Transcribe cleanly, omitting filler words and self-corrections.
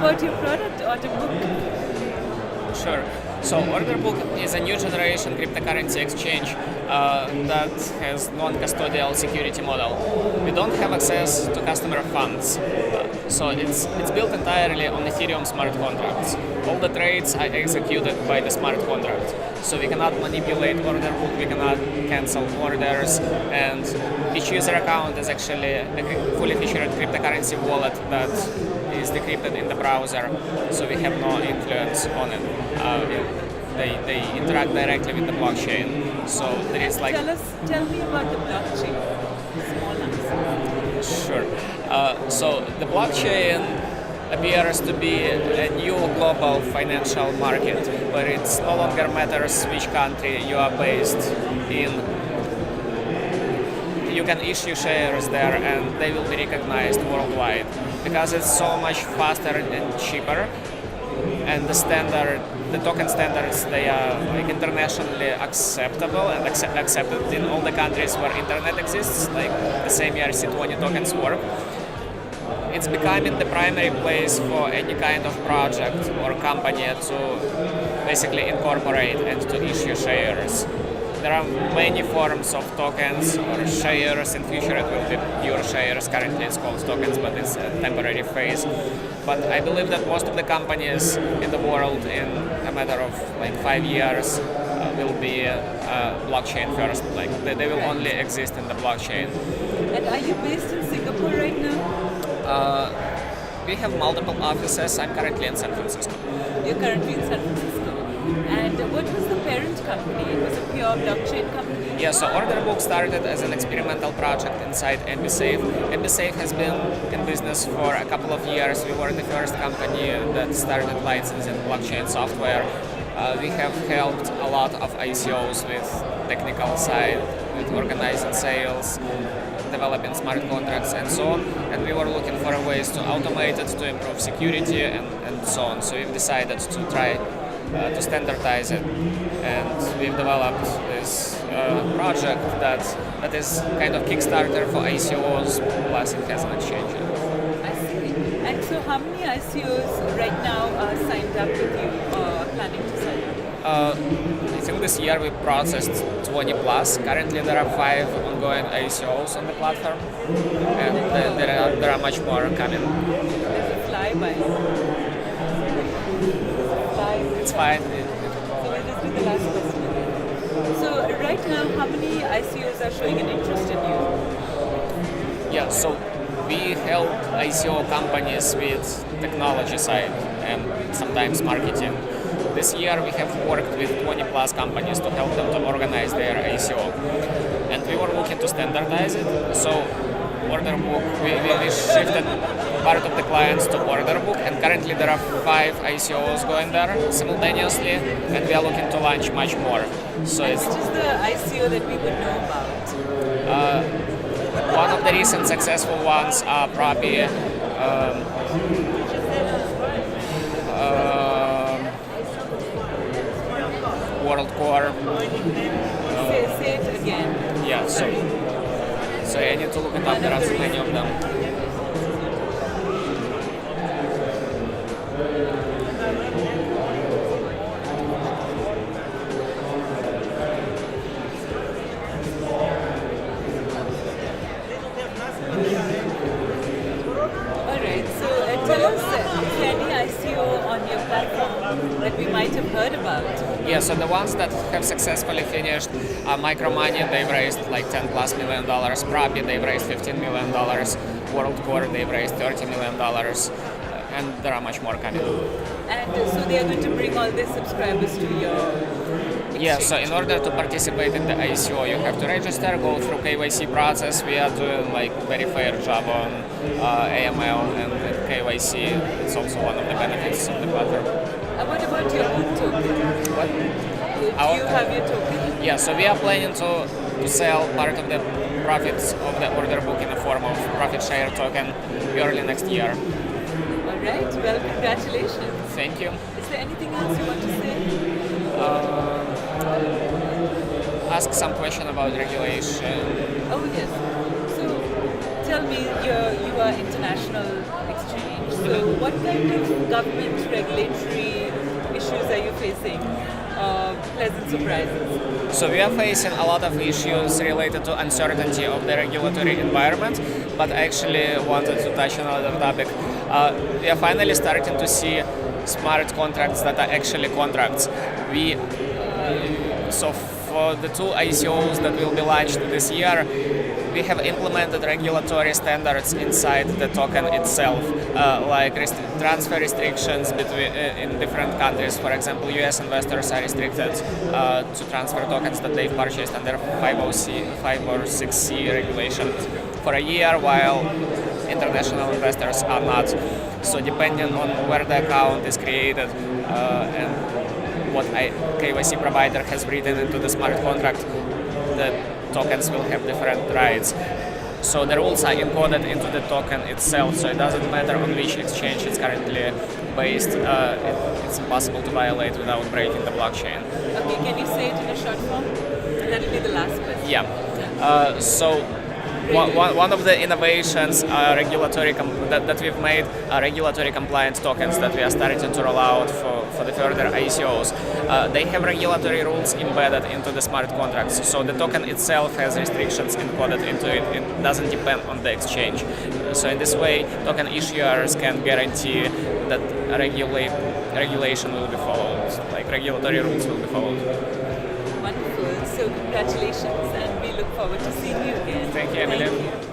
about your product, Orderbook? Sure. So Orderbook is a new generation cryptocurrency exchange that has non-custodial security model. We don't have access to customer funds. So it's built entirely on Ethereum smart contracts. All the trades are executed by the smart contract. So we cannot manipulate order book, we cannot cancel orders, and each user account is actually a fully featured cryptocurrency wallet that is decrypted in the browser, so we have no influence on it. They interact directly with the blockchain. So there is like... Tell me about the blockchain. Small answer. Sure. So the blockchain appears to be a new global financial market where it no longer matters which country you are based in. You can issue shares there and they will be recognized worldwide because it's so much faster and cheaper, and the token standards, they are like internationally acceptable and accepted in all the countries where internet exists, like the same ERC20 tokens work. It's becoming the primary place for any kind of project or company to basically incorporate and to issue shares. There are many forms of tokens or shares. In future it will be pure shares. Currently it's called tokens, but it's a temporary phase. But I believe that most of the companies in the world in a matter of like 5 years will be blockchain first. Like they will only exist in the blockchain. And are you based in Singapore right now? We have multiple offices. I'm currently in San Francisco. You're currently in San Francisco. And what was the parent company? It was a pure blockchain company? Yeah, so Orderbook started as an experimental project inside AMBISAFE. AMBISAFE has been in business for a couple of years. We were the first company that started licensing blockchain software. We have helped a lot of ICOs with technical side, with organizing sales, developing smart contracts and so on. And we were looking for ways to automate it, to improve security and so on. So we've decided to try to standardize it, and we've developed this project that is kind of Kickstarter for ICOs, plus it has an exchange. I see. And so how many ICOs right now are signed up with you or planning to sign up? I think this year we processed 20 plus. Currently there are 5 ongoing ICOs on the platform, and there are much more coming. There's a flyby. It's fine. So we'll just do the last question. So right now, how many ICOs are showing an interest in you? Yeah, so we help ICO companies with technology side and sometimes marketing. This year we have worked with 20 plus companies to help them to organize their ICO. And we were looking to standardize it. So Orderbook, we shifted part of the clients to Orderbook, and currently there are 5 ICOs going there simultaneously, and we are looking to launch much more. So it's just the ICO that we would know about. One of the recent successful ones are probably WorldCore. Say it again. Yeah, so I need to look it up. There are so many of them. Alright, so tell us, is there any ICO on your platform that we might have heard about? Yeah, so the ones that have successfully finished are Micromoney. They've raised like $10+ million. Propi, they've raised $15 million. WorldCore, they've raised $30 million. And there are much more coming. And so they are going to bring all their subscribers to your exchange. Yeah, so in order to participate in the ICO, you have to register, go through KYC process. We are doing like very fair job on AML and KYC. It's also one of the benefits of the platform. What about your own token? What? Do you have your token? Yeah, so we are planning to sell part of the profits of the Orderbook in the form of profit share token early next year. Alright, well, congratulations. Thank you. Is there anything else you want to say? Ask some question about regulation. Oh yes. So tell me, you are international exchange. So what kind of government regulatory issues are you facing? Pleasant surprises? So we are facing a lot of issues related to uncertainty of the regulatory environment, but I actually wanted to touch on another topic. We are finally starting to see smart contracts that are actually contracts. So for the two ICOs that will be launched this year, we have implemented regulatory standards inside the token itself, like transfer restrictions between in different countries. For example, US investors are restricted to transfer tokens that they've purchased under 506C regulation for a year, while international investors are not. So depending on where the account is created and what KYC provider has written into the smart contract, the tokens will have different rights. So the rules are encoded into the token itself, so it doesn't matter on which exchange it's currently based. It's impossible to violate without breaking the blockchain. Okay, can you say it in a short form? That'll be the last question. Yeah. So one of the innovations that we've made are regulatory compliant tokens that we are starting to roll out for the further ICOs. They have regulatory rules embedded into the smart contracts, so the token itself has restrictions encoded into it. It doesn't depend on the exchange. So in this way, token issuers can guarantee that regulation will be followed, like regulatory rules will be followed. Wonderful. So congratulations, and we look forward to seeing you again. Thank you, Emily. Thank you.